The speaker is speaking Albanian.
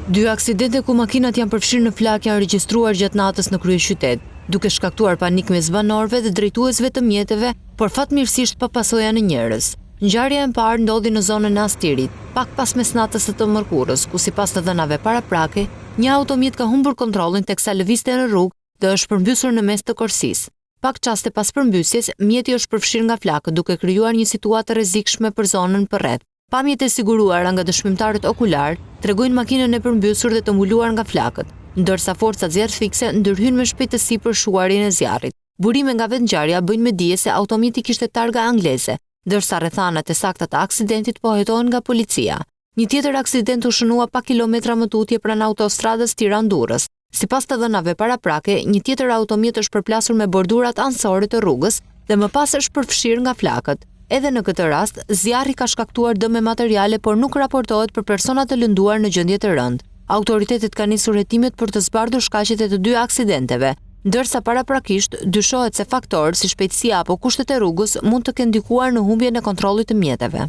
Dy aksidente ku makinat janë përfshirë në flak janë regjistruar gjatë natës në kryeqytet, duke shkaktuar panik mes banorëve dhe drejtuesve të mjeteve, por fatmirësisht pa pasoja në njerëz. Ngjarja e parë ndodhi në zonën e Astirit, pak pas mesnatës së të mërkurës, ku sipas të dhënave paraprake, një automjet ka humbur kontrollin teksa lëvizte në rrugë dhe është përmbysur në mes të korsisë. Pak çaste pas përmbysjes, mjeti është përfshirë nga flakët, duke krijuar një situatë rrezikshme për zonën përreth. Pamjet e siguruara nga dëshmimtarët okular tregojnë makinën e përmbysur dhe të mbuluar nga flakët, ndërsa forcat zjarrfikse ndërhyn me shpejtësi për shuarjen e zjarrit. Burime nga vetngjarja bëjnë me dije se automjeti kishte targa angleze, ndërsa rrethanat e sakta të aksidentit po hetohen nga policia. Një tjetër aksident u shënua pak kilometra më tutje pranë autostradës Tiranë-Durrës. Sipas të dhënave paraprake, një tjetër automjet është përplasur me bordurat anësore të rrugës dhe më pas është përfshirë nga flakët. Edhe në këtë rast, zjarri ka shkaktuar dëme materiale, por nuk raportohet për persona të lënduar në gjendje të rëndë. Autoritetet kanë nisur hetimet për të zbardhur shkaqet e të dy aksidenteve, ndërsa paraprakisht dyshohet se faktorë si shpejtësia apo kushtet e rrugës mund të kenë ndikuar në humbjen e kontrollit të mjeteve.